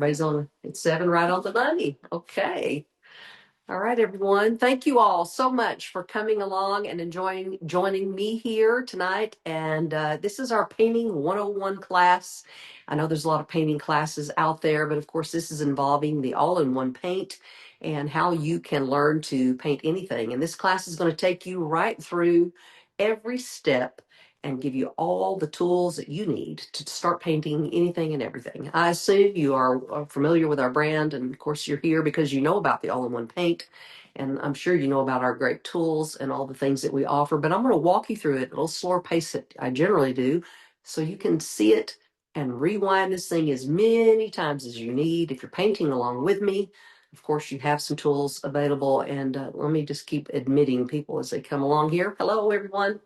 Everybody's on, it's 7 right on the money. Okay. All right, everyone. Thank you all so much for coming along and enjoying joining me here tonight. And this is our Painting 101 class. I know there's a lot of painting classes out there, but of course, this is involving the all-in-one paint and how you can learn to paint anything. And this class is going to take you right through every step and give you all the tools that you need to start painting anything and everything. I assume you are familiar with our brand, and of course you're here because you know about the all-in-one paint, and I'm sure you know about our great tools and all the things that we offer, but I'm going to walk you through it a little slower pace that I generally do so you can see it and rewind this thing as many times as you need. If you're painting along with me, of course, you have some tools available, and let me just keep admitting people as they come along here. Hello, everyone.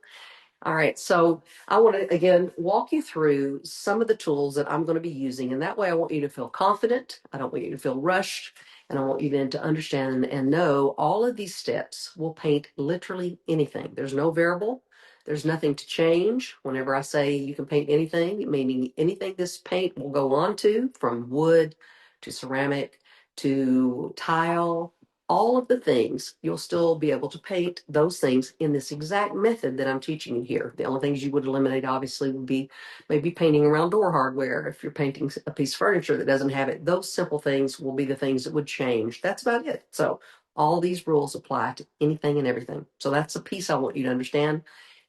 All right, so I want to again walk you through some of the tools that I'm going to be using, and that way I want you to feel confident. I don't want you to feel rushed, and I want you then to understand and know all of these steps will paint literally anything. There's no variable, there's nothing to change. Whenever I say you can paint anything, meaning anything this paint will go on to, from wood to ceramic to tile, all of the things, you'll still be able to paint those things in this exact method that I'm teaching you here. The only things you would eliminate, obviously, would be maybe painting around door hardware. If you're painting a piece of furniture that doesn't have it, those simple things will be the things that would change. That's about it. So all these rules apply to anything and everything. So that's a piece I want you to understand.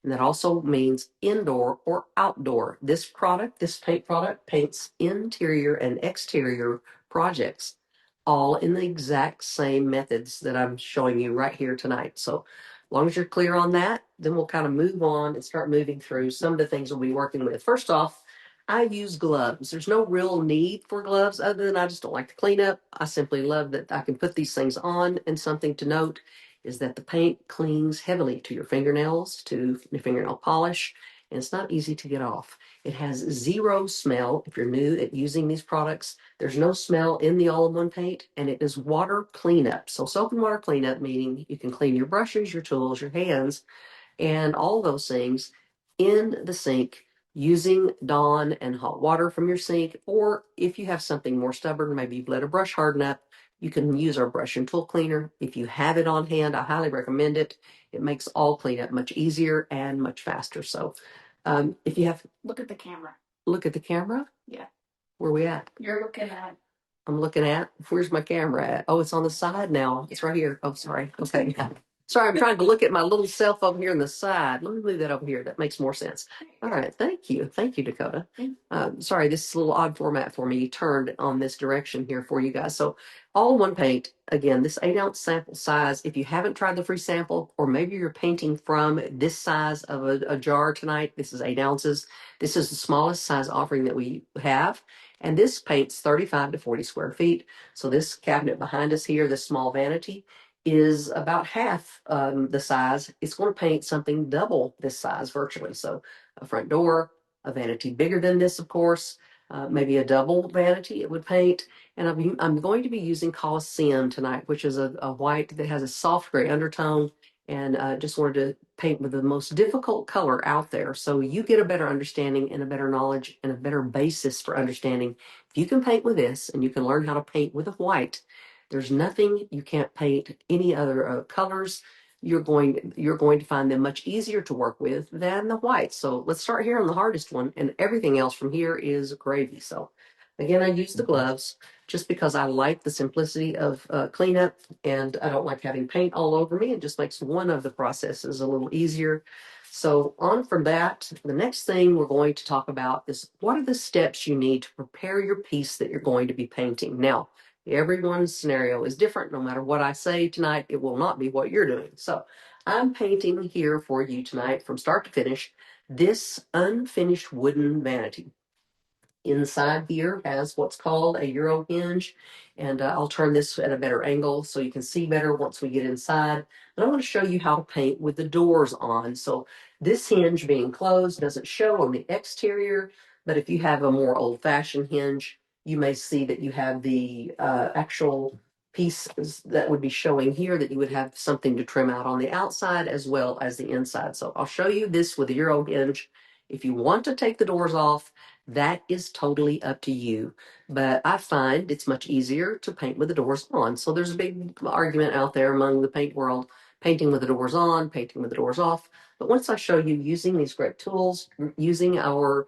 And that also means indoor or outdoor. This product, this paint product, paints interior and exterior projects, all in the exact same methods that I'm showing you right here tonight. So as long as you're clear on that, then we'll kind of move on and start moving through some of the things we'll be working with. First off, I use gloves. There's no real need for gloves other than I just don't like to clean up. I simply love that I can put these things on. And something to note is that the paint clings heavily to your fingernails, to your fingernail polish, and it's not easy to get off. It has zero smell. If you're new at using these products, there's no smell in the all-in-one paint, and it is water cleanup. So soap and water cleanup, meaning you can clean your brushes, your tools, your hands, and all those things in the sink using Dawn and hot water from your sink. Or if you have something more stubborn, maybe you've let a brush harden up, you can use our brush and tool cleaner. If you have it on hand, I highly recommend it. It makes all cleanup much easier and much faster. So if you have, Look at the camera. look at the camera. Yeah. Where we at? You're looking at. I'm looking at, where's my camera at? Oh, it's on the side now. It's right here. Oh, sorry. Okay. Sorry, I'm trying to look at my little self over here on the side. Let me move that over here. That makes more sense. All right. Thank you. Thank you, Dakota. Sorry, this is a little odd format for me. You turned on this direction here for you guys. So all one paint, again, this 8-ounce sample size. If you haven't tried the free sample, or maybe you're painting from this size of a jar tonight, this is 8 ounces. This is the smallest size offering that we have. And this paints 35 to 40 square feet. So this cabinet behind us here, this small vanity, is about half the size. It's going to paint something double this size virtually. So a front door, a vanity bigger than this, of course, maybe a double vanity it would paint. And I'm going to be using Coliseum tonight, which is a white that has a soft gray undertone. And just wanted to paint with the most difficult color out there. So you get a better understanding and a better knowledge and a better basis for understanding. If you can paint with this and you can learn how to paint with a white, there's nothing you can't paint any other colors. You're going to find them much easier to work with than the white. So let's start here on the hardest one, and everything else from here is gravy. So again, I use the gloves just because I like the simplicity of cleanup, and I don't like having paint all over me. It just makes one of the processes a little easier. So on from that, the next thing we're going to talk about is what are the steps you need to prepare your piece that you're going to be painting. Now, everyone's scenario is different. No matter what I say tonight, it will not be what you're doing. So I'm painting here for you tonight from start to finish this unfinished wooden vanity. Inside here has what's called a Euro hinge, and I'll turn this at a better angle so you can see better once we get inside. But I want to show you how to paint with the doors on. So this hinge being closed doesn't show on the exterior, but if you have a more old-fashioned hinge, you may see that you have the actual piece that would be showing here, that you would have something to trim out on the outside as well as the inside. So I'll show you this with the Euro hinge. If you want to take the doors off, That is totally up to you. But I find it's much easier to paint with the doors on. So there's a big argument out there among the paint world, painting with the doors on, painting with the doors off. But once I show you using these great tools, using our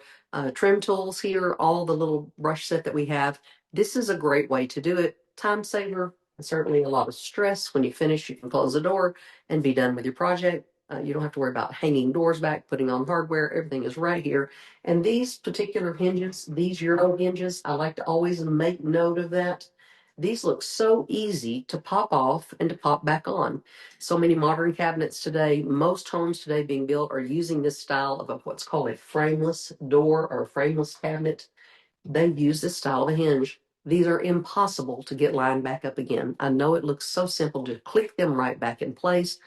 trim tools here, all the little brush set that we have, this is a great way to do it. Time saver, and certainly a lot of stress. When you finish, you can close the door and be done with your project. You don't have to worry about hanging doors back, putting on hardware. Everything is right here. And these particular hinges, these Euro hinges, I like to always make note of that. These look so easy to pop off and to pop back on. So many modern cabinets today, most homes today being built are using this style of what's called a frameless door or a frameless cabinet. They use this style of a hinge. These are impossible to get lined back up again. I know it looks so simple to click them right back in place,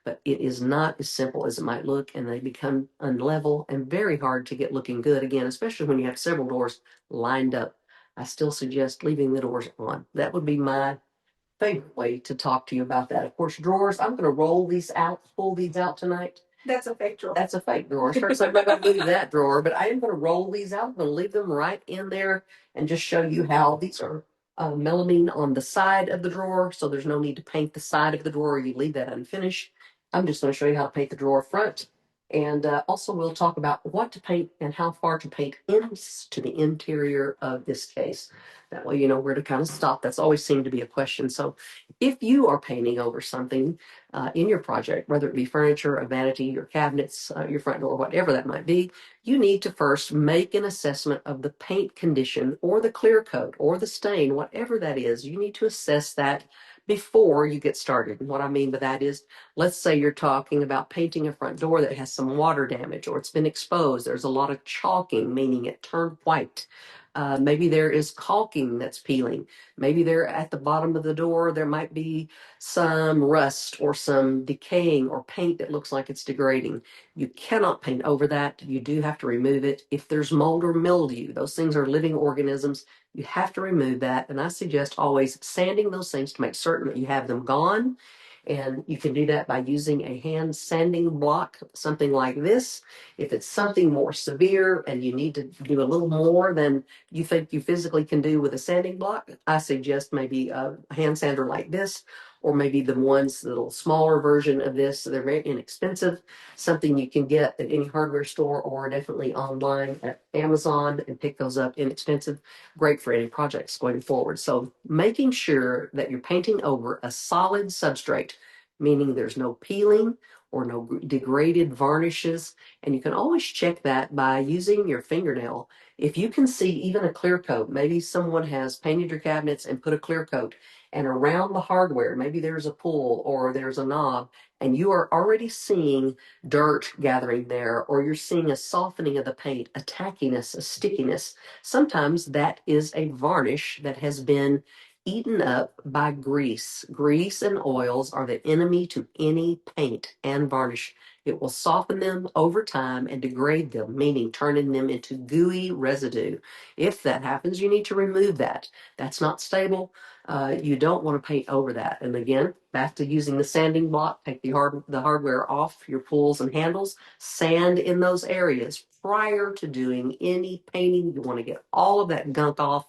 but it is not as simple as it might look, and they become unlevel and very hard to get looking good again, especially when you have several doors lined up. I still suggest leaving the doors on. That would be my favorite way to talk to you about that. Of course, drawers, I'm going to roll these out, pull these out tonight. That's a fake drawer. That's a fake drawer. Sure, so I'm not going to move that drawer, but I am going to roll these out. I'm going to leave them right in there and just show you how these are melamine on the side of the drawer. So there's no need to paint the side of the drawer. You leave that unfinished. I'm just going to show you how to paint the drawer front. And also we'll talk about what to paint and how far to paint into the interior of this case. That way you know where to kind of stop. That's always seemed to be a question. So if you are painting over something in your project, whether it be furniture, a vanity, your cabinets, your front door, whatever that might be, you need to first make an assessment of the paint condition or the clear coat or the stain, whatever that is. You need to assess that before you get started. And what I mean by that is, let's say you're talking about painting a front door that has some water damage or it's been exposed. There's a lot of chalking, meaning it turned white. Maybe there is caulking that's peeling. Maybe there at the bottom of the door, there might be some rust or some decaying or paint that looks like it's degrading. You cannot paint over that. You do have to remove it. If there's mold or mildew, those things are living organisms. You have to remove that. And I suggest always sanding those things to make certain that you have them gone. And you can do that by using a hand sanding block, something like this. If it's something more severe and you need to do a little more than you think you physically can do with a sanding block, I suggest maybe a hand sander like this, or maybe the ones, the little smaller version of this. So they're very inexpensive, something you can get at any hardware store or definitely online at Amazon and pick those up inexpensive. Great for any projects going forward. So making sure that you're painting over a solid substrate, meaning there's no peeling or no degraded varnishes. And you can always check that by using your fingernail. If you can see even a clear coat, maybe someone has painted your cabinets and put a clear coat, and around the hardware, maybe there's a pull or there's a knob, and you are already seeing dirt gathering there, or you're seeing a softening of the paint, a tackiness, a stickiness. Sometimes that is a varnish that has been eaten up by grease. Grease and oils are the enemy to any paint and varnish. It will soften them over time and degrade them, meaning turning them into gooey residue. If that happens, you need to remove that. That's not stable. You don't want to paint over that. And again, back to using the sanding block, take the hardware off your pulls and handles, sand in those areas prior to doing any painting. You want to get all of that gunk off,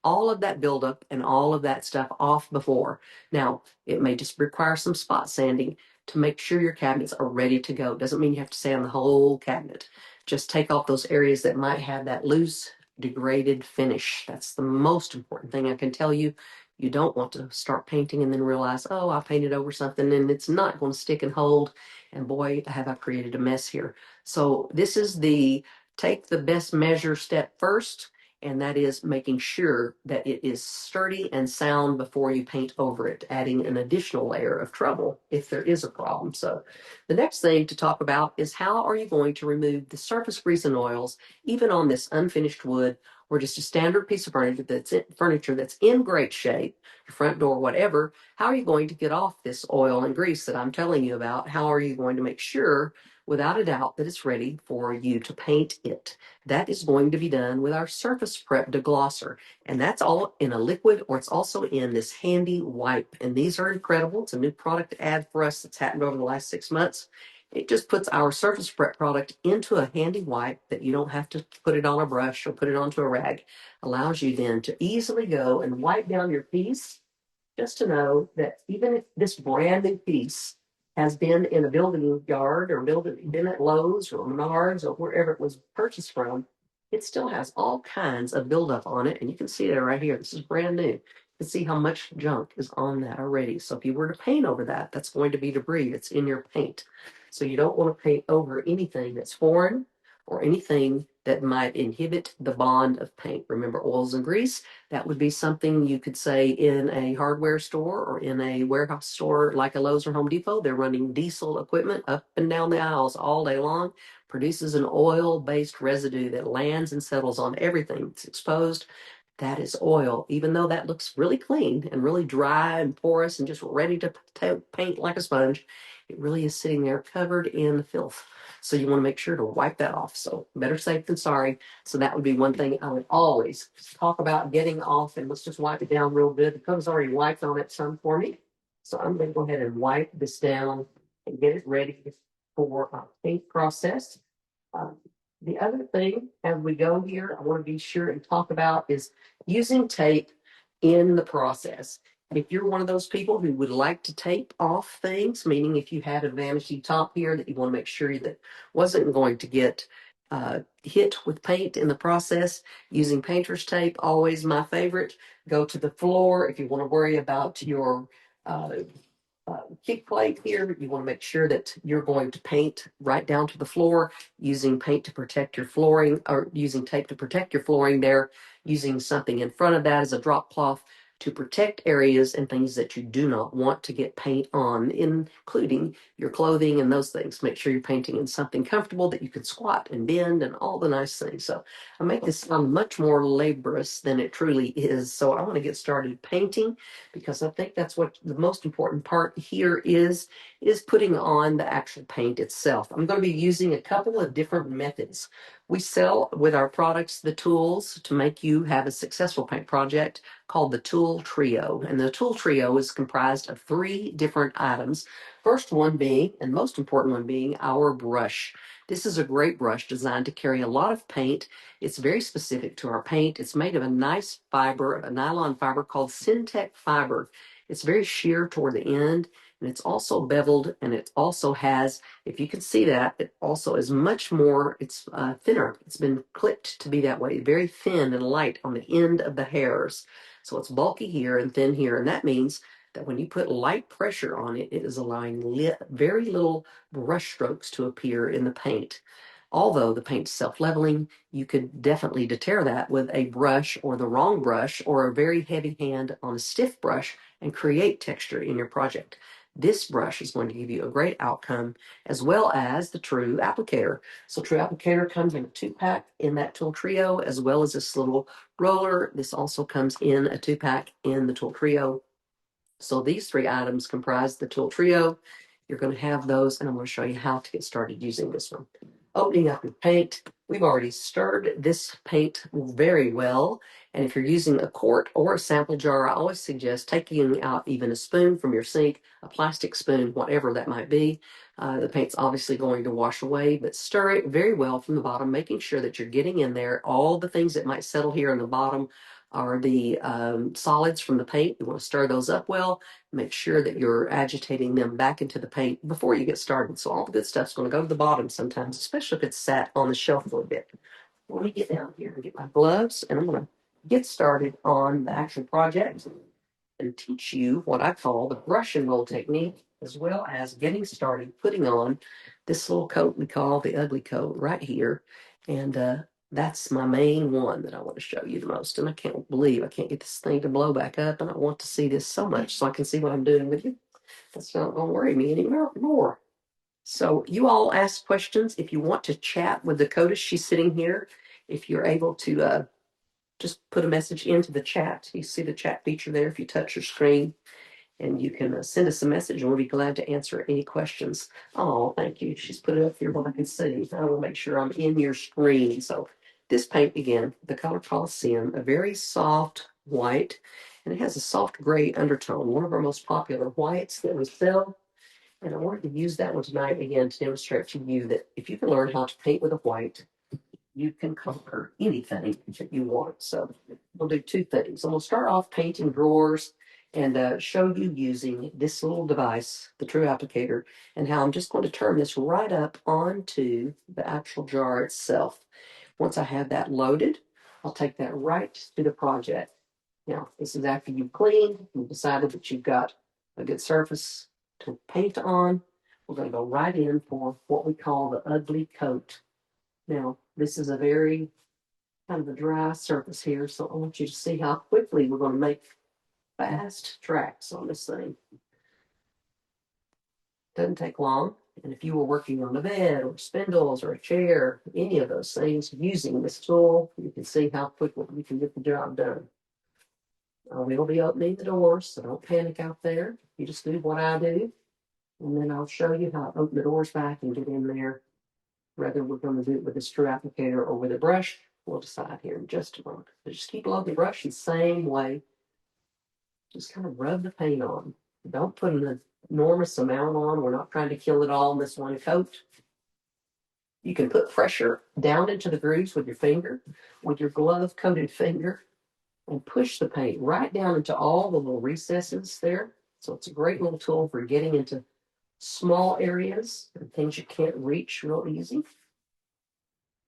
all of that buildup and all of that stuff off before. Now, it may just require some spot sanding to make sure your cabinets are ready to go. Doesn't mean you have to sand the whole cabinet. Just take off those areas that might have that loose, degraded finish. That's the most important thing I can tell you. You don't want to start painting and then realize, oh, I painted over something and it's not going to stick and hold. And boy, have I created a mess here. So this is the take the best measure step first, and that is making sure that it is sturdy and sound before you paint over it, adding an additional layer of trouble if there is a problem. So the next thing to talk about is how are you going to remove the surface grease and oils, even on this unfinished wood or just a standard piece of furniture that's in great shape, your front door, whatever. How are you going to get off this oil and grease that I'm telling you about? How are you going to make sure, without a doubt, that it's ready for you to paint it? That is going to be done with our Surface Prep deglosser. And that's all in a liquid, or it's also in this handy wipe. And these are incredible. It's a new product ad for us that's happened over the last 6 months. It just puts our surface prep product into a handy wipe that you don't have to put it on a brush or put it onto a rag. Allows you then to easily go and wipe down your piece, just to know that even if this brand new piece has been in a building yard or been at Lowe's or Menards or wherever it was purchased from, it still has all kinds of buildup on it. And you can see that right here. This is brand new. You can see how much junk is on that already. So if you were to paint over that, that's going to be debris that's in your paint. So you don't want to paint over anything that's foreign or anything that might inhibit the bond of paint. Remember, oils and grease, that would be something you could say in a hardware store or in a warehouse store like a Lowe's or Home Depot. They're running diesel equipment up and down the aisles all day long, produces an oil-based residue that lands and settles on everything that's exposed. That is oil, even though that looks really clean and really dry and porous and just ready to paint like a sponge. It really is sitting there covered in filth. So you want to make sure to wipe that off. So better safe than sorry. So that would be one thing I would always talk about getting off, and let's just wipe it down real good. The coat's already wiped on it some for me. So I'm going to go ahead and wipe this down and get it ready for our paint process. The other thing as we go here, I want to be sure and talk about is using tape in the process. If you're one of those people who would like to tape off things, meaning if you had a vanity top here that you want to make sure that wasn't going to get hit with paint in the process, using painter's tape, always my favorite. Go to the floor if you want to worry about your kick plate here. You want to make sure that you're going to paint right down to the floor, using paint to protect your flooring, or using tape to protect your flooring there, using something in front of that as a drop cloth to protect areas and things that you do not want to get paint on, including your clothing and those things. Make sure you're painting in something comfortable that you can squat and bend and all the nice things. So I make this sound much more laborious than it truly is. So I want to get started painting, because I think that's what the most important part here is putting on the actual paint itself. I'm going to be using a couple of different methods. We sell with our products the tools to make you have a successful paint project called the Tool Trio. And the Tool Trio is comprised of 3 different items. First one being, and most important one being, our brush. This is a great brush designed to carry a lot of paint. It's very specific to our paint. It's made of a nice fiber, a nylon fiber called Syntec fiber. It's very sheer toward the end, and it's also beveled, and it also has, if you can see that, it also is much more, it's thinner. It's been clipped to be that way, very thin and light on the end of the hairs. So it's bulky here and thin here, and that means that when you put light pressure on it, it is allowing very little brush strokes to appear in the paint. Although the paint's self-leveling, you could definitely deter that with a brush or the wrong brush or a very heavy hand on a stiff brush and create texture in your project. This brush is going to give you a great outcome, as well as the True Applicator. So True Applicator comes in a 2-pack in that Tool Trio, as well as this little roller. This also comes in a 2-pack in the Tool Trio. So these 3 items comprise the Tool Trio. You're going to have those, and I'm going to show you how to get started using this one. Opening up your paint, we've already stirred this paint very well. And if you're using a quart or a sample jar, I always suggest taking out even a spoon from your sink, a plastic spoon, whatever that might be. The paint's obviously going to wash away, but stir it very well from the bottom, making sure that you're getting in there all the things that might settle here in the bottom are the solids from the paint. You want to stir those up well. Make sure that you're agitating them back into the paint before you get started. So all the good stuff's going to go to the bottom sometimes, especially if it's sat on the shelf for a bit. Let me get down here and get my gloves, and I'm going to get started on the actual project and teach you what I call the brush and roll technique, as well as getting started putting on this little coat we call the ugly coat right here. And that's my main one that I want to show you the most. And I can't believe I can't get this thing to blow back up, and I want to see this so much so I can see what I'm doing with you. That's not going to worry me anymore. So you all ask questions. If you want to chat with Dakota, she's sitting here. If you're able to just put a message into the chat. You see the chat feature there if you touch your screen, and you can send us a message, and we'll be glad to answer any questions. Oh, thank you. She's put it up here where I can see. I will make sure I'm in your screen. So this paint, again, the color Coliseum, a very soft white, and it has a soft gray undertone. One of our most popular whites that we sell. And I wanted to use that one tonight again to demonstrate to you that if you can learn how to paint with a white, you can conquer anything that you want. So we'll do two things. I'm going to start off painting drawers and show you using this little device, the True Applicator, and how I'm just going to turn this right up onto the actual jar itself. Once I have that loaded, I'll take that right to the project. Now, this is after you've cleaned, you've decided that you've got a good surface to paint on. We're going to go right in for what we call the ugly coat. Now, this is a very kind of a dry surface here, so I want you to see how quickly we're going to make fast tracks on this thing. Doesn't take long, and if you were working on a bed or spindles or a chair, any of those things, using this tool, you can see how quickly you can get the job done. We'll be opening the doors, so don't panic out there. You just do what I do, and then I'll show you how to open the doors back and get in there. Whether we're going to do it with a True Applicator or with a brush, we'll decide here in just a moment. But just keep loading the brush the same way. Just kind of rub the paint on. Don't put an enormous amount on. We're not trying to kill it all in this one coat. You can put pressure down into the grooves with your finger, with your glove-coated finger, and push the paint right down into all the little recesses there. So it's a great little tool for getting into small areas and things you can't reach real easy.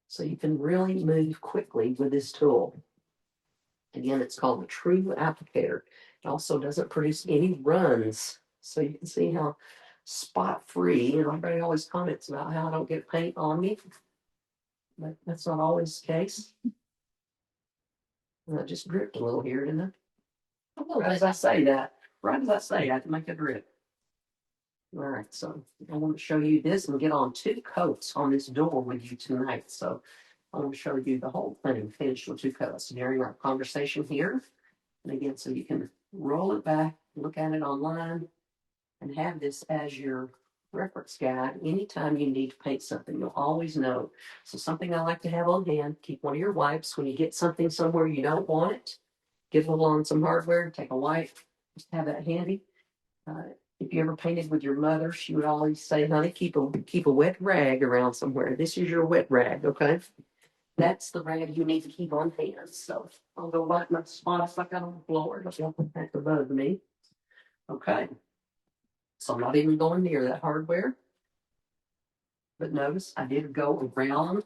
So you can really move quickly with this tool. Again, it's called the True Applicator. It also doesn't produce any runs. So you can see how spot-free, and everybody always comments about how I don't get paint on me. But that's not always the case. And I just dripped a little here, didn't I? Right as I say that, I can make a drip. All right, so I want to show you this and get on two coats on this door with you tonight. So I want to show you the whole thing finished with two coats during our conversation here. And again, so you can roll it back, look at it online, and have this as your reference guide. Anytime you need to paint something, you'll always know. So something I like to have on hand, keep one of your wipes. When you get something somewhere you don't want it, get a little on some hardware, take a wipe, just have that handy. If you ever painted with your mother, she would always say, honey, keep a wet rag around somewhere. This is your wet rag, okay? That's the rag you need to keep on hand. So I'll go wipe my spots like on the floor. Don't put that above me. Okay. So I'm not even going near that hardware. But notice I did go around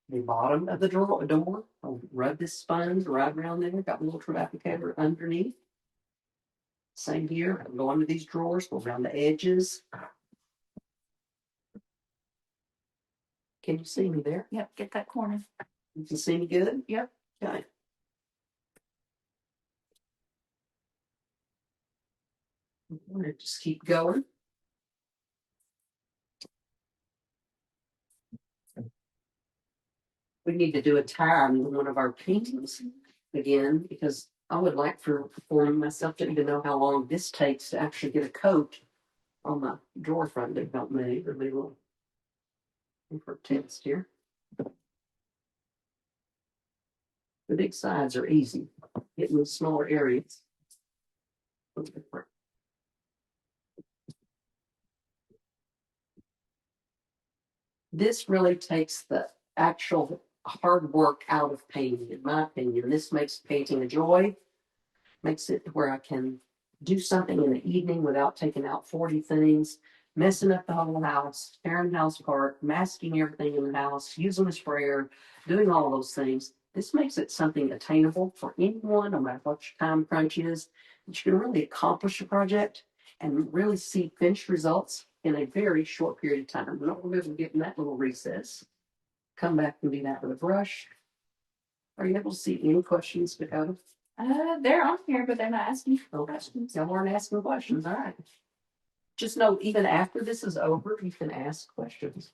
the bottom of the door. I'll rub this sponge right around there. Got a little True Applicator underneath. Same here. I'm going to these drawers, go around the edges. Can you see me there? Yep, get that corner. You can see me good? Yep. Okay. I'm going to just keep going. We need to do a time in one of our paintings again, because I would like for myself to even know how long this takes to actually get a coat on my drawer front that don't move. Or maybe we'll for test here. The big sides are easy. Getting the smaller areas. This really takes the actual hard work out of painting, in my opinion. This makes painting a joy, makes it where I can do something in the evening without taking out 40 things, messing up the whole house, tearing the house apart, masking everything in the house, using a sprayer, doing all those things. This makes it something attainable for anyone, no matter what your time crunch is, that you can really accomplish a project and really see finished results in a very short period of time. We're not going to get in that little recess. Come back and do that with a brush. Are you able to see any questions, Dakota? They're on here, but they're not asking questions. Y'all aren't asking questions. All right. Just know, even after this is over, you can ask questions.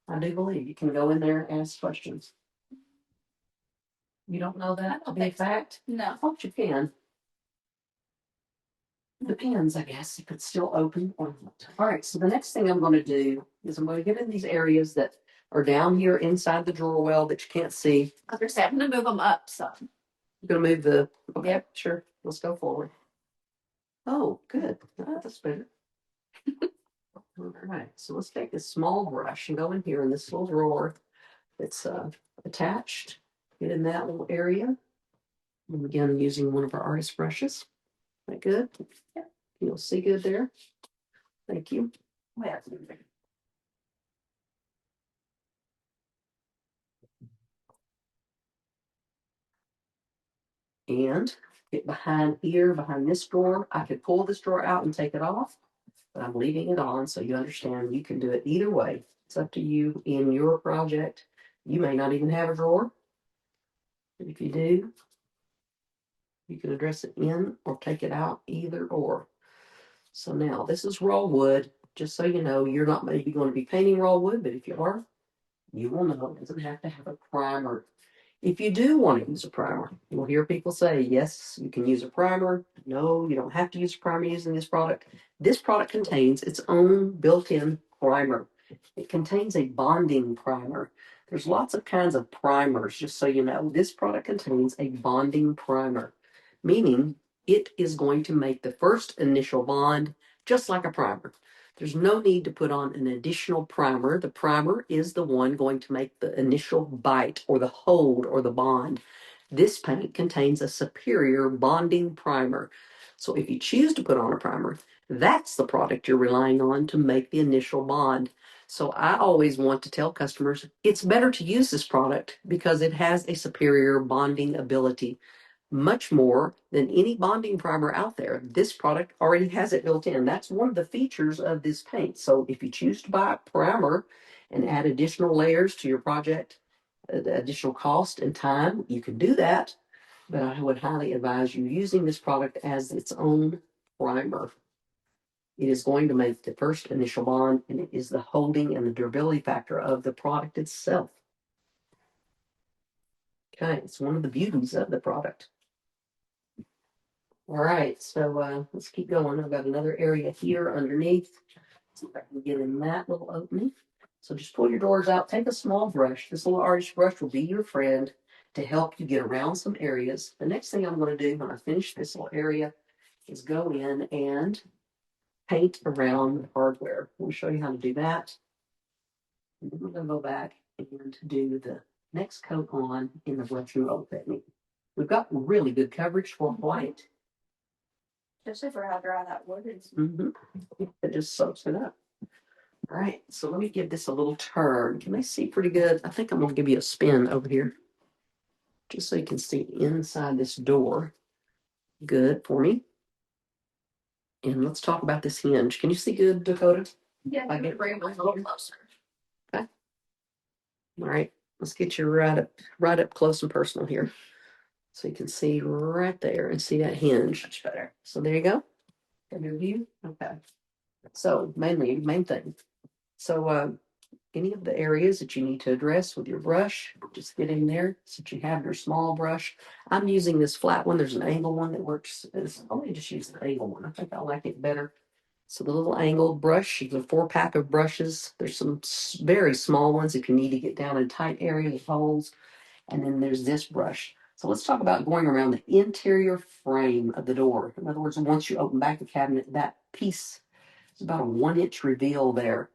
I do believe you can go in there and ask questions. You don't know that to be a fact? No. I thought you can. Depends, I guess, if it's still open or not. All right, so the next thing I'm going to do is I'm going to get in these areas that are down here inside the drawer well that you can't see. Because they're having to move them up some. You're going to move the... Okay, yep. Sure. Let's go forward. Oh, good. That's better. All right, so let's take this small brush and go in here in this little drawer that's attached. Get in that little area. And again, using one of our artist brushes. That good? Yeah. You'll see good there. Thank you. Well, And get behind here, behind this drawer. I could pull this drawer out and take it off, but I'm leaving it on so you understand you can do it either way. It's up to you in your project. You may not even have a drawer. But if you do, you can address it in or take it out, either or. So now this is raw wood. Just so you know, you're not maybe going to be painting raw wood, but if you are, you will know it doesn't have to have a primer. If you do want to use a primer, you'll hear people say, yes, you can use a primer. No, you don't have to use a primer using this product. This product contains its own built-in primer. It contains a bonding primer. There's lots of kinds of primers, just so you know. This product contains a bonding primer, meaning it is going to make the first initial bond just like a primer. There's no need to put on an additional primer. The primer is the one going to make the initial bite or the hold or the bond. This paint contains a superior bonding primer. So if you choose to put on a primer, that's the product you're relying on to make the initial bond. So I always want to tell customers it's better to use this product because it has a superior bonding ability, much more than any bonding primer out there. This product already has it built in. That's one of the features of this paint. So if you choose to buy a primer and add additional layers to your project, additional cost and time, you can do that. But I would highly advise you using this product as its own primer. It is going to make the first initial bond, and it is the holding and the durability factor of the product itself. Okay, it's one of the beauties of the product. All right, so let's keep going. I've got another area here underneath. See if I can get in that little opening. So just pull your doors out. Take a small brush. This little artist brush will be your friend to help you get around some areas. The next thing I'm going to do when I finish this little area is go in and paint around the hardware. We'll show you how to do that. And then we're going to go back and do the next coat on in the brush and roll technique. We've got really good coverage for white. especially for how dry that wood is. It just soaks it up. All right, so let me give this a little turn. Can I see pretty good? I think I'm going to give you a spin over here, just so you can see inside this door. Good for me. And let's talk about this hinge. Can you see good, Dakota? Yeah, I get bring it a little closer. Okay. All right, let's get you right up close and personal here, so you can see right there and see that hinge. Much better. So there you go. Got your view. Okay. So main thing. So any of the areas that you need to address with your brush, just get in there. Since you have your small brush, I'm using this flat one. There's an angle one that works. Let me just use the angle one. I think I like it better. So the little angled brush, you get a 4-pack of brushes. There's some very small ones if you need to get down in tight areas with holes. And then there's this brush. So let's talk about going around the interior frame of the door. In other words, once you open back the cabinet, that piece is about a 1-inch reveal there.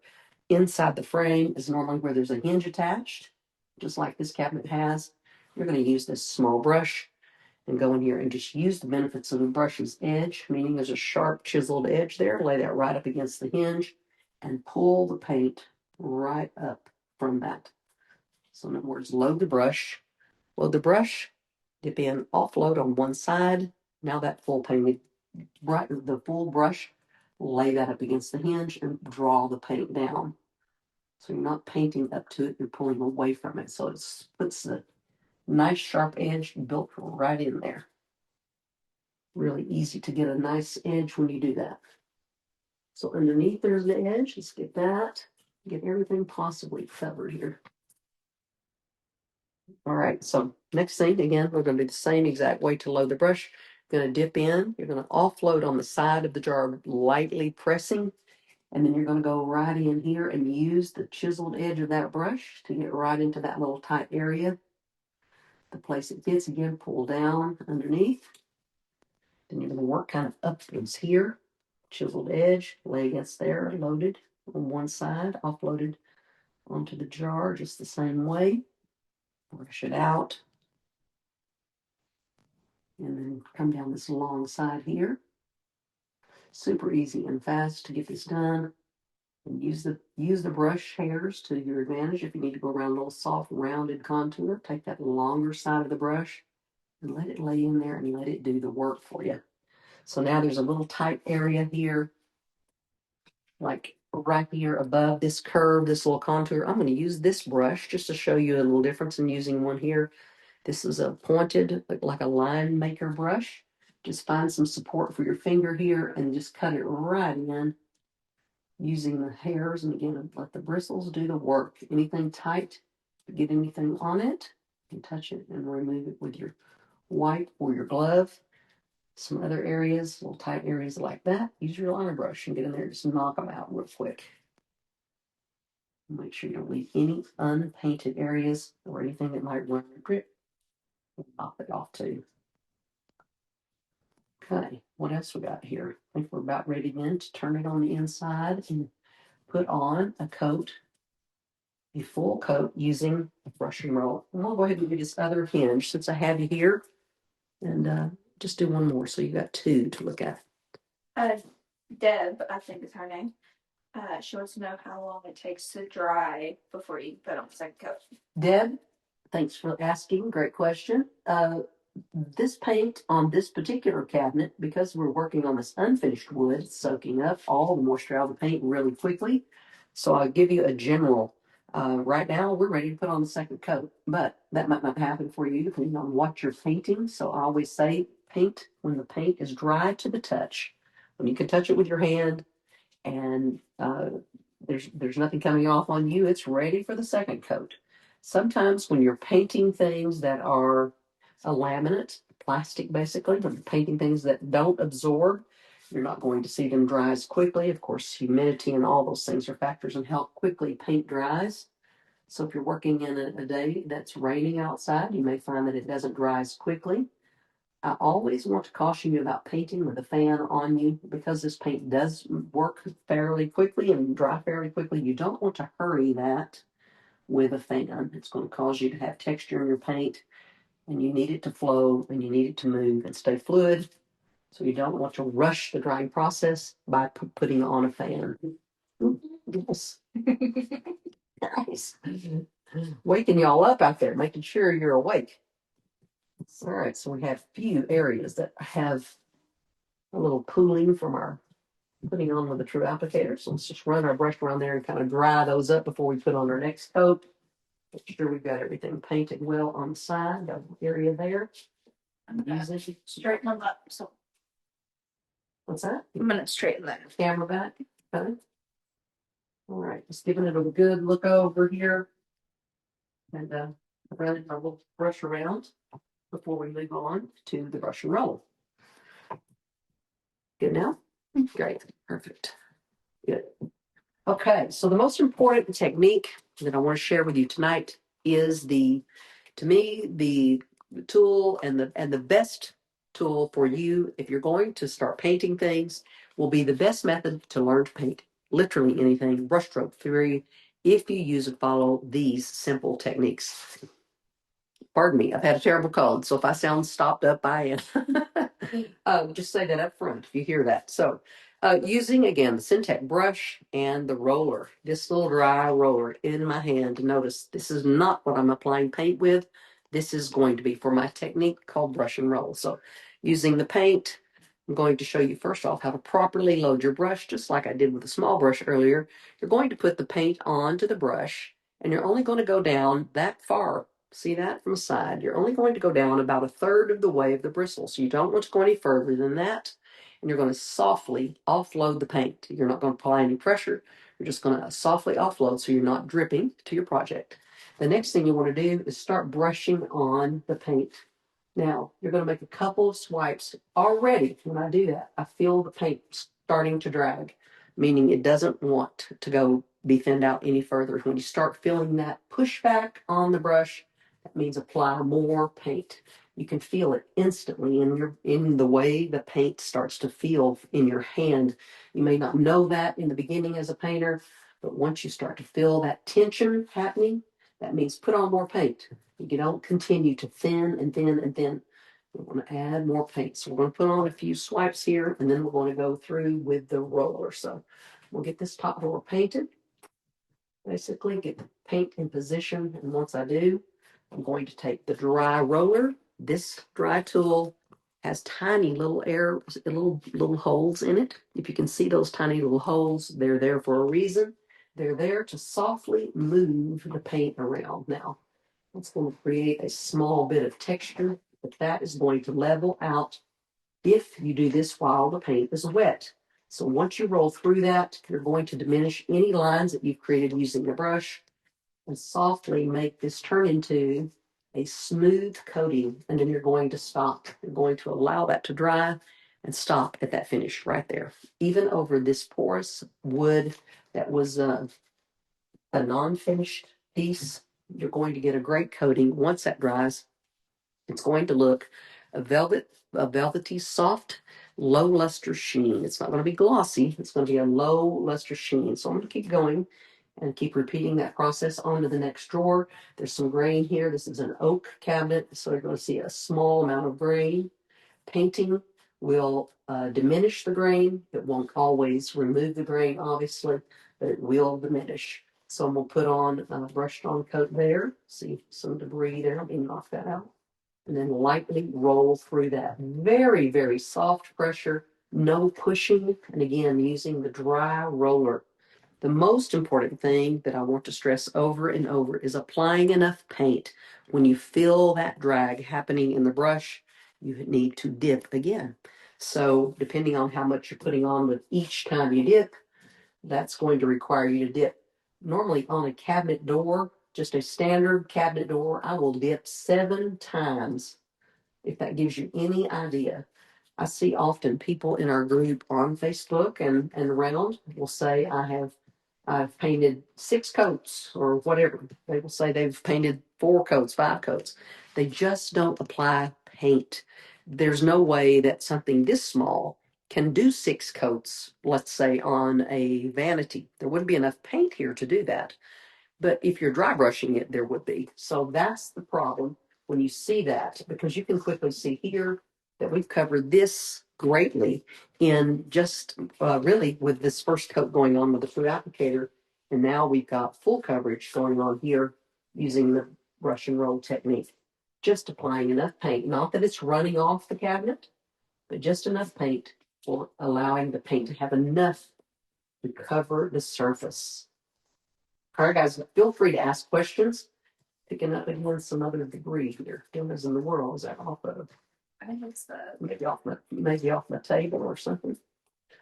Inside the frame is normally where there's a hinge attached, just like this cabinet has. You're going to use this small brush and go in here and just use the benefits of the brush's edge, meaning there's a sharp chiseled edge there. Lay that right up against the hinge and pull the paint right up from that. So in other words, load the brush, dip in, offload on one side. Now that full painted, the full brush, lay that up against the hinge and draw the paint down. So you're not painting up to it, you're pulling away from it. So it puts the nice sharp edge built right in there. Really easy to get a nice edge when you do that. So underneath there's the edge. Let's get that. Get everything possibly covered here. All right, so next thing, again, we're going to do the same exact way to load the brush. You're going to dip in. You're going to offload on the side of the jar, lightly pressing. And then you're going to go right in here and use the chiseled edge of that brush to get right into that little tight area. The place it fits, again, pull down underneath. Then you're going to work kind of upwards here. Chiseled edge, lay against there, loaded. on one side, offloaded onto the jar just the same way. Brush it out. And then come down this long side here. Super easy and fast to get this done. And use the brush hairs to your advantage. If you need to go around a little soft rounded contour, take that longer side of the brush and let it lay in there and let it do the work for you. So now there's a little tight area here, like right here above this curve, this little contour. I'm going to use this brush just to show you a little difference in using one here. This is a pointed, like a line maker brush. Just find some support for your finger here and just cut it right in using the hairs. And again, let the bristles do the work. Anything tight, get anything on it, and touch it and remove it with your wipe or your glove. Some other areas, little tight areas like that, use your liner brush and get in there and just knock them out real quick. Make sure you don't leave any unpainted areas or anything that might run or drip. Knock it off too. Okay, what else we got here? I think we're about ready then to turn it on the inside and put on a coat, a full coat using a brush and roll. And I'll go ahead and do this other hinge since I have you here, and just do one more so you got two to look at. Deb, I think is her name. She wants to know how long it takes to dry before you put on the second coat. Deb, thanks for asking. Great question. This paint on this particular cabinet, because we're working on this unfinished wood, it's soaking up all the moisture out of the paint really quickly. So I'll give you a general. Right now, we're ready to put on the second coat, but that might not happen for you depending on what you're painting. So I always say paint when the paint is dry to the touch. When you can touch it with your hand and there's nothing coming off on you, it's ready for the second coat. Sometimes when you're painting things that are a laminate, plastic basically, when you're painting things that don't absorb, you're not going to see them dry as quickly. Of course, humidity and all those things are factors in how quickly paint dries. So if you're working in a day that's raining outside, you may find that it doesn't dry as quickly. I always want to caution you about painting with a fan on you because this paint does work fairly quickly and dry fairly quickly. You don't want to hurry that with a fan. It's going to cause you to have texture in your paint, and you need it to flow and you need it to move and stay fluid. So you don't want to rush the drying process by putting on a fan. Ooh, yes. Nice. Waking y'all up out there, making sure you're awake. All right, so we have a few areas that have a little pooling from our putting on with the true applicator. So let's just run our brush around there and kind of dry those up before we put on our next coat. Make sure we've got everything painted well on the side. Got an area there. Straighten them up. So What's that? I'm gonna straighten that. Camera back. Okay. All right, just giving it a good look over here. And running our little brush around before we move on to the brush and roll. Good now? Great. Perfect. Good. Okay, so the most important technique that I want to share with you tonight is to me, the tool and the best tool for you if you're going to start painting things will be the best method to learn to paint literally anything, brushstroke theory, if you use and follow these simple techniques. Pardon me, I've had a terrible cold, so if I sound stopped up, I am. Just say that up front if you hear that. So, using again the Syntec brush and the roller, this little dry roller in my hand. Notice this is not what I'm applying paint with. This is going to be for my technique called brush and roll. So, using the paint, I'm going to show you first off how to properly load your brush, just like I did with the small brush earlier. You're going to put the paint onto the brush, and you're only going to go down that far. See that from the side? You're only going to go down about a third of the way of the bristle. So you don't want to go any further than that. And you're going to softly offload the paint. You're not going to apply any pressure. You're just going to softly offload so you're not dripping to your project. The next thing you want to do is start brushing on the paint. Now, you're going to make a couple of swipes. Already, when I do that, I feel the paint starting to drag, meaning it doesn't want to be thinned out any further. When you start feeling that pushback on the brush, that means apply more paint. You can feel it instantly in the way the paint starts to feel in your hand. You may not know that in the beginning as a painter, but once you start to feel that tension happening, that means put on more paint. You don't continue to thin and thin and thin. We're going to add more paint. So we're going to put on a few swipes here, and then we're going to go through with the roller. So we'll get this top door painted. Basically, get the paint in position, and once I do, I'm going to take the dry roller. This dry tool has tiny little little holes in it. If you can see those tiny little holes, they're there for a reason. They're there to softly move the paint around. Now, it's going to create a small bit of texture, but that is going to level out if you do this while the paint is wet. So once you roll through that, you're going to diminish any lines that you've created using the brush and softly make this turn into a smooth coating. And then you're going to stop. You're going to allow that to dry and stop at that finish right there. Even over this porous wood that was a non-finished piece, you're going to get a great coating. Once that dries, it's going to look a velvety, soft, low luster sheen. It's not going to be glossy. It's going to be a low luster sheen. So I'm going to keep going and keep repeating that process on to the next drawer. There's some grain here. This is an oak cabinet, so you're going to see a small amount of grain. Painting will diminish the grain. It won't always remove the grain, obviously, but it will diminish. So I'm going to put on a brushed on coat there. See some debris there. Let me knock that out. And then lightly roll through that. Very, very soft pressure, no pushing. And again, using the dry roller. The most important thing that I want to stress over and over is applying enough paint. When you feel that drag happening in the brush, you need to dip again. So depending on how much you're putting on with each time you dip, that's going to require you to dip. Normally on a cabinet door, just a standard cabinet door, I will dip 7 times, if that gives you any idea. I see often people in our group on Facebook and around will say, I've painted 6 coats or whatever. They will say they've painted 4 coats, 5 coats. They just don't apply paint. There's no way that something this small can do 6 coats, let's say on a vanity. There wouldn't be enough paint here to do that. But if you're dry brushing it, there would be. So that's the problem when you see that, because you can quickly see here that we've covered this greatly in just really with this first coat going on with the food applicator. And now we've got full coverage going on here using the brush and roll technique. Just applying enough paint, not that it's running off the cabinet, but just enough paint for allowing the paint to have enough to cover the surface. All right, guys, feel free to ask questions. Picking up again some other debris here. What in the world is that off of? I think it's the Maybe off my table or something.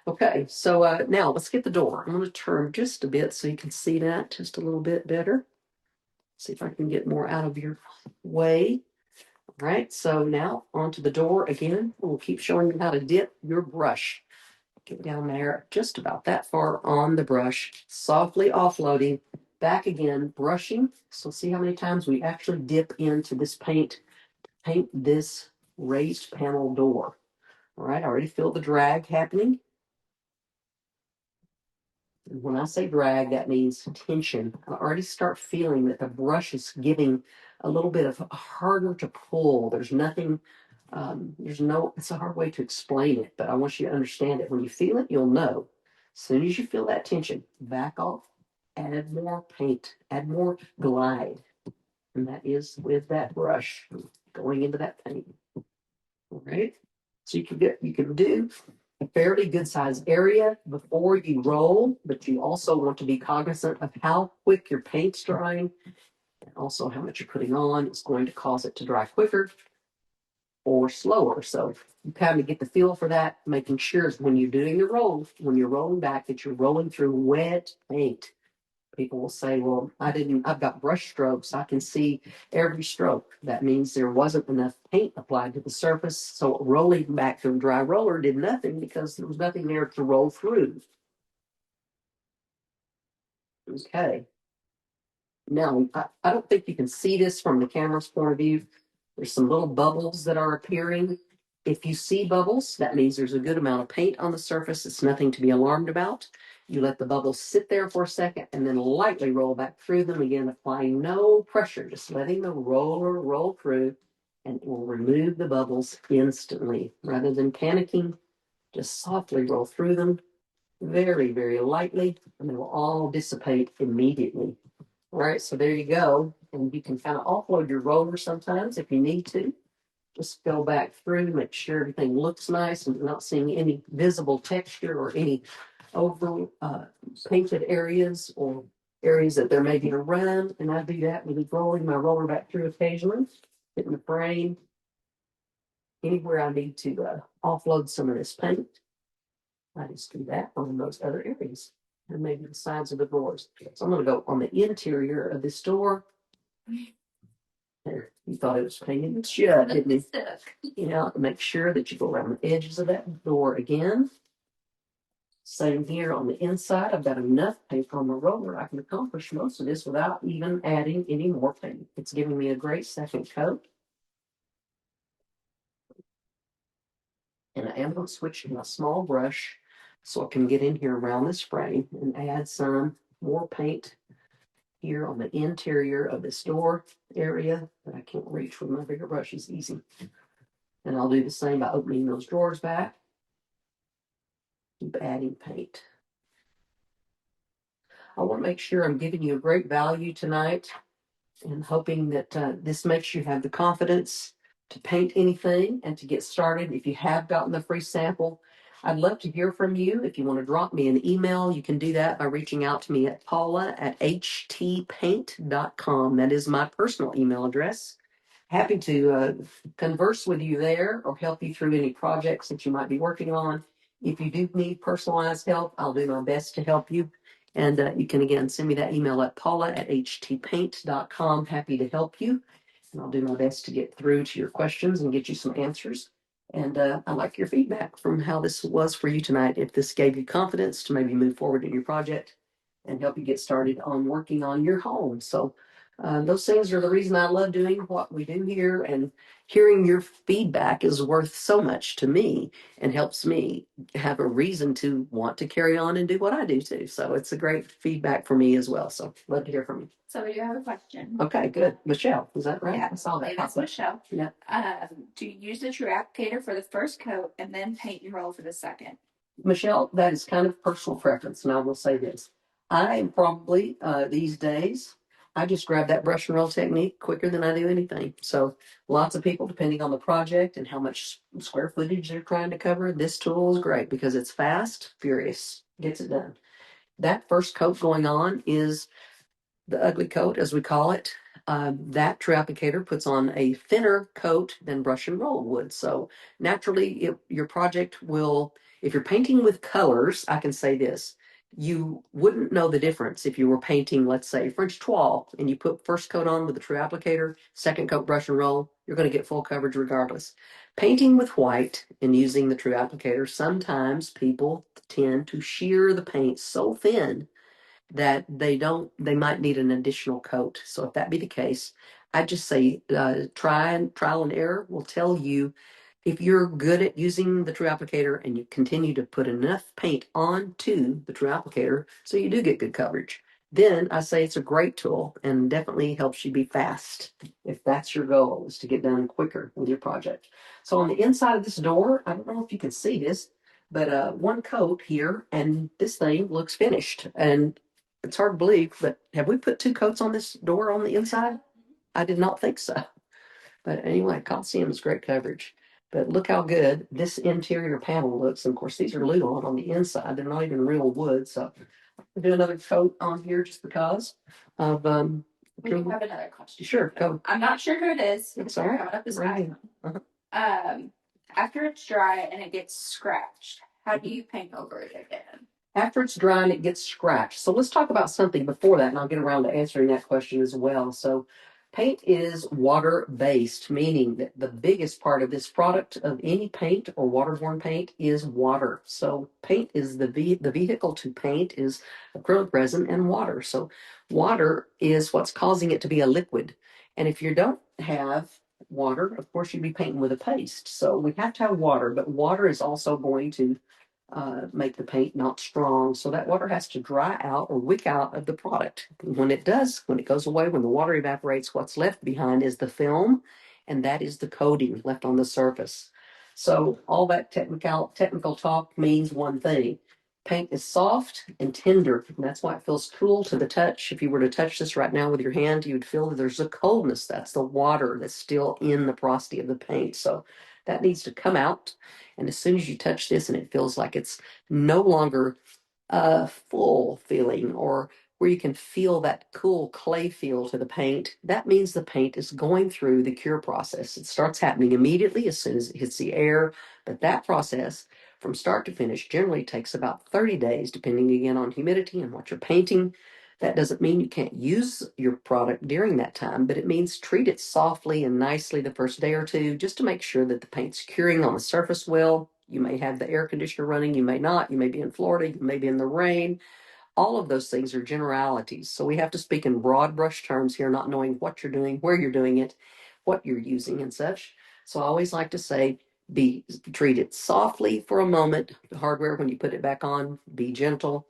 Okay, so now let's get the door. I'm going to turn just a bit so you can see that just a little bit better. See if I can get more out of your way. All right, so now onto the door again. We'll keep showing you how to dip your brush. Get down there just about that far on the brush, softly offloading, back again, brushing. So see how many times we actually dip into this paint this raised panel door. All right, I already feel the drag happening. And when I say drag, that means tension. I already start feeling that the brush is giving a little bit of harder to pull. There's nothing, it's a hard way to explain it, but I want you to understand it. When you feel it, you'll know. As soon as you feel that tension, back off, add more paint, add more glide. And that is with that brush going into that paint. All right. So you can do a fairly good sized area before you roll, but you also want to be cognizant of how quick your paint's drying and also how much you're putting on. It's going to cause it to dry quicker or slower. So you kind of get the feel for that, making sure when you're doing the roll, when you're rolling back, that you're rolling through wet paint. People will say, well, I've got brush strokes. I can see every stroke. That means there wasn't enough paint applied to the surface. So rolling back through a dry roller did nothing because there was nothing there to roll through. Okay. Now, I don't think you can see this from the camera's point of view, There's some little bubbles that are appearing. If you see bubbles, that means there's a good amount of paint on the surface. It's nothing to be alarmed about. You let the bubbles sit there for a second and then lightly roll back through them again, applying no pressure, just letting the roller roll through, and it will remove the bubbles instantly. Rather than panicking, just softly roll through them very, very lightly, and they will all dissipate immediately. All right, so there you go. And you can kind of offload your roller sometimes if you need to. Just go back through, make sure everything looks nice and you're not seeing any visible texture or any over painted areas or areas that there may be around. And I do that with rolling my roller back through occasionally, hitting the frame, anywhere I need to offload some of this paint. I just do that on those other areas and maybe the sides of the doors. So I'm going to go on the interior of this door. There, you thought it was painted shut, didn't you? You know, make sure that you go around the edges of that door again. Same here on the inside. I've got enough paint on the roller. I can accomplish most of this without even adding any more paint. It's giving me a great second coat. And I am going to switch to my small brush so I can get in here around this frame and add some more paint here on the interior of this door area that I can't reach with my bigger brush is easy. And I'll do the same by opening those drawers back. Keep adding paint. I want to make sure I'm giving you a great value tonight and hoping that this makes you have the confidence to paint anything and to get started. If you have gotten the free sample, I'd love to hear from you. If you want to drop me an email, you can do that by reaching out to me at paula@htpaint.com. That is my personal email address. Happy to converse with you there or help you through any projects that you might be working on. If you do need personalized help, I'll do my best to help you. And you can again send me that email at paula@htpaint.com. Happy to help you. And I'll do my best to get through to your questions and get you some answers. And I like your feedback from how this was for you tonight. If this gave you confidence to maybe move forward in your project and help you get started on working on your home. So those things are the reason I love doing what we do here, and hearing your feedback is worth so much to me and helps me have a reason to want to carry on and do what I do too. So it's a great feedback for me as well. So love to hear from you. So we do have a question. Okay, good. Michelle, is that right? Yeah, I saw that. That's Michelle. Yeah. Do you use the true applicator for the first coat and then paint and roll for the second? Michelle, that is kind of personal preference, and I will say this. I am probably, these days, I just grab that brush and roll technique quicker than I do anything. So lots of people, depending on the project and how much square footage they're trying to cover, this tool is great because it's fast, furious, gets it done. That first coat going on is the ugly coat, as we call it. That true applicator puts on a thinner coat than brush and roll would. So naturally, your project will, if you're painting with colors, I can say this, you wouldn't know the difference if you were painting, let's say, French toile, and you put first coat on with the true applicator, second coat brush and roll, you're going to get full coverage regardless. Painting with white and using the true applicator, sometimes people tend to shear the paint so thin that they might need an additional coat. So if that be the case, I just say trial and error will tell you if you're good at using the true applicator and you continue to put enough paint onto the true applicator so you do get good coverage. Then I say it's a great tool and definitely helps you be fast if that's your goal, is to get done quicker with your project. So on the inside of this door, I don't know if you can see this, but one coat here and this thing looks finished. And it's hard to believe, but have we put two coats on this door on the inside? I did not think so. But anyway, Coliseum is great coverage. But look how good this interior panel looks. And of course, these are Luon on the inside. They're not even real wood. So I'll do another coat on here just because of We do have another question. Sure, go. I'm not sure who it is. It's all right. Coming up is Right. after it's dry and it gets scratched, how do you paint over it again? After it's dry and it gets scratched. So let's talk about something before that, and I'll get around to answering that question as well. So paint is water-based, meaning that the biggest part of this product of any paint or waterborne paint is water. So paint is the vehicle to paint is acrylic resin and water. So water is what's causing it to be a liquid. And if you don't have water, of course, you'd be painting with a paste. So we have to have water, but water is also going to make the paint not strong. So that water has to dry out or wick out of the product. When it does, when it goes away, when the water evaporates, what's left behind is the film, and that is the coating left on the surface. So all that technical talk means one thing. Paint is soft and tender, and that's why it feels cool to the touch. If you were to touch this right now with your hand, you'd feel that there's a coldness. That's the water that's still in the porosity of the paint. So that needs to come out. And as soon as you touch this and it feels like it's no longer a full feeling or where you can feel that cool clay feel to the paint, that means the paint is going through the cure process. It starts happening immediately as soon as it hits the air, but that process from start to finish generally takes about 30 days, depending again on humidity and what you're painting. That doesn't mean you can't use your product during that time, but it means treat it softly and nicely the first day or two just to make sure that the paint's curing on the surface well. You may have the air conditioner running, you may not. You may be in Florida, you may be in the rain. All of those things are generalities. So we have to speak in broad brush terms here, not knowing what you're doing, where you're doing it, what you're using, and such. So I always like to say, be treat it softly for a moment. The hardware, when you put it back on, be gentle.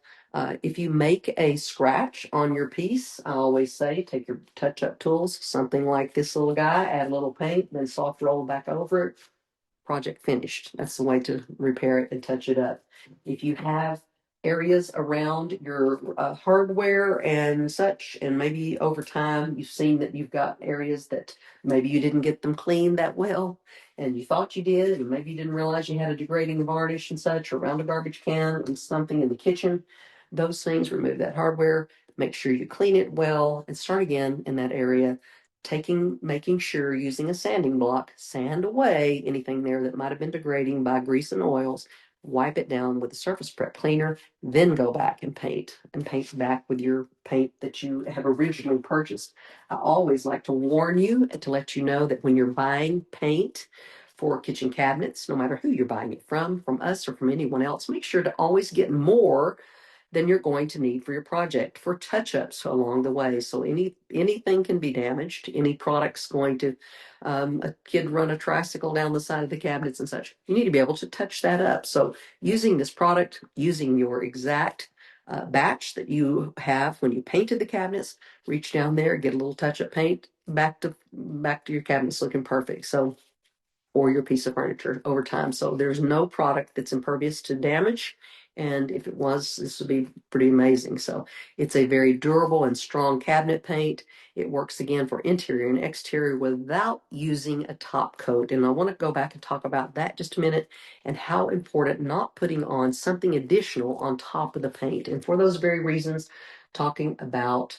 If you make a scratch on your piece, I always say take your touch-up tools, something like this little guy, add a little paint, then soft roll back over it. Project finished. That's the way to repair it and touch it up. If you have areas around your hardware and such, and maybe over time you've seen that you've got areas that maybe you didn't get them cleaned that well, and you thought you did, and maybe you didn't realize you had a degrading varnish and such around a garbage can and something in the kitchen, those things, remove that hardware, make sure you clean it well, and start again in that area, making sure using a sanding block, sand away anything there that might have been degrading by grease and oils, wipe it down with a surface prep cleaner, then go back and paint back with your paint that you have originally purchased. I always like to warn you and to let you know that when you're buying paint for kitchen cabinets, no matter who you're buying it from us or from anyone else, make sure to always get more than you're going to need for your project for touch-ups along the way. So anything can be damaged. Any product's going to a kid run a tricycle down the side of the cabinets and such. You need to be able to touch that up. So using this product, using your exact batch that you have when you painted the cabinets, reach down there, get a little touch-up paint, back to your cabinets looking perfect. So or your piece of furniture over time. So there's no product that's impervious to damage. And if it was, this would be pretty amazing. So it's a very durable and strong cabinet paint. It works again for interior and exterior without using a top coat. And I want to go back and talk about that just a minute and how important not putting on something additional on top of the paint. And for those very reasons, talking about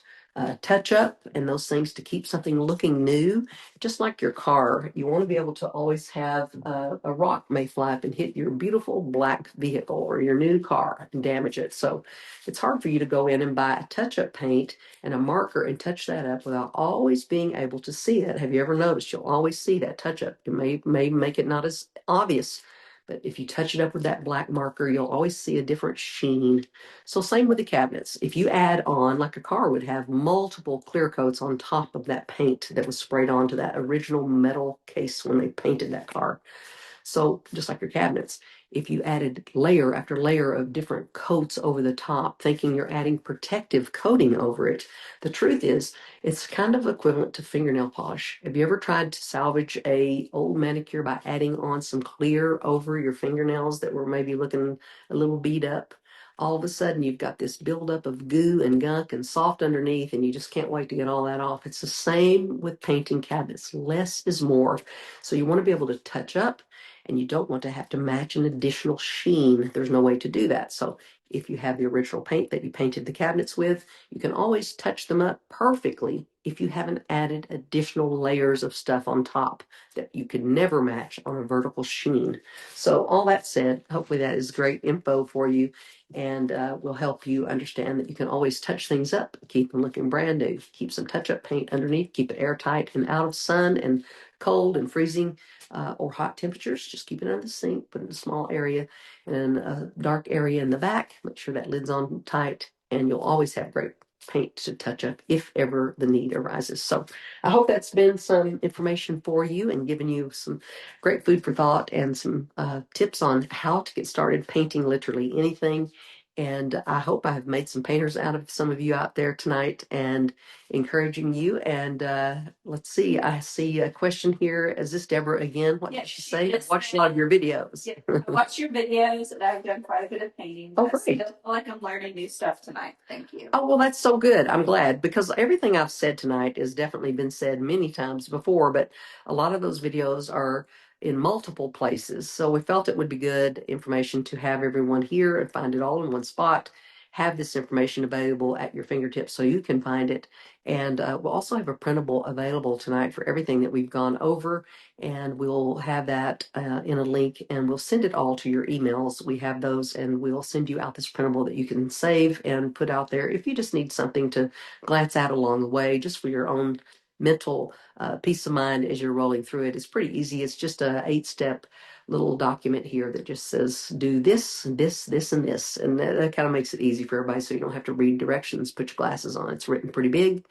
touch up and those things to keep something looking new, just like your car, you want to be able to always have a rock may fly up and hit your beautiful black vehicle or your new car and damage it. So it's hard for you to go in and buy a touch-up paint and a marker and touch that up without always being able to see it. Have you ever noticed you'll always see that touch-up? It may make it not as obvious, but if you touch it up with that black marker, you'll always see a different sheen. So same with the cabinets. If you add on, like a car would have multiple clear coats on top of that paint that was sprayed onto that original metal case when they painted that car. So just like your cabinets, if you added layer after layer of different coats over the top, thinking you're adding protective coating over it, the truth is it's kind of equivalent to fingernail polish. Have you ever tried to salvage a old manicure by adding on some clear over your fingernails that were maybe looking a little beat up? All of a sudden you've got this buildup of goo and gunk and soft underneath, and you just can't wait to get all that off. It's the same with painting cabinets. Less is more. So you want to be able to touch up, and you don't want to have to match an additional sheen. There's no way to do that. So if you have the original paint that you painted the cabinets with, you can always touch them up perfectly if you haven't added additional layers of stuff on top that you could never match on a vertical sheen. So all that said, hopefully that is great info for you and will help you understand that you can always touch things up, keep them looking brand new, keep some touch-up paint underneath, keep it airtight and out of sun and cold and freezing or hot temperatures. Just keep it under the sink, put it in a small area and a dark area in the back. Make sure that lid's on tight, and you'll always have great paint to touch up if ever the need arises. So I hope that's been some information for you and given you some great food for thought and some tips on how to get started painting literally anything. And I hope I've made some painters out of some of you out there tonight and encouraging you. And let's see, I see a question here. Is this Deborah again? What did she say? I watched a lot of your videos. Yeah, I watch your videos and I've done quite a bit of painting. Oh, I great. feel like I'm learning new stuff tonight. Thank you. Oh, well, that's so good. I'm glad because everything I've said tonight has definitely been said many times before, but a lot of those videos are in multiple places. So we felt it would be good information to have everyone here and find it all in one spot, have this information available at your fingertips so you can find it. And we'll also have a printable available tonight for everything that we've gone over. And we'll have that in a link and we'll send it all to your emails. We have those and we'll send you out this printable that you can save and put out there if you just need something to glance at along the way, just for your own mental peace of mind as you're rolling through it. It's pretty easy. It's just a 8-step little document here that just says do this, this, this, and this. And that kind of makes it easy for everybody so you don't have to read directions, put your glasses on. It's written pretty big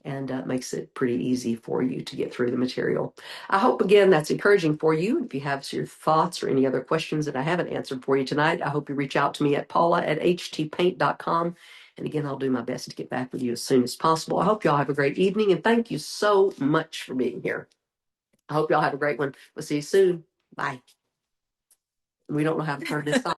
and makes it pretty easy for you to get through the material. I hope, again, that's encouraging for you. If you have your thoughts or any other questions that I haven't answered for you tonight, I hope you reach out to me at paula@htpaint.com. And again, I'll do my best to get back with you as soon as possible. I hope y'all have a great evening, and thank you so much for being here. I hope y'all have a great one. We'll see you soon. Bye. We don't know how to turn this off.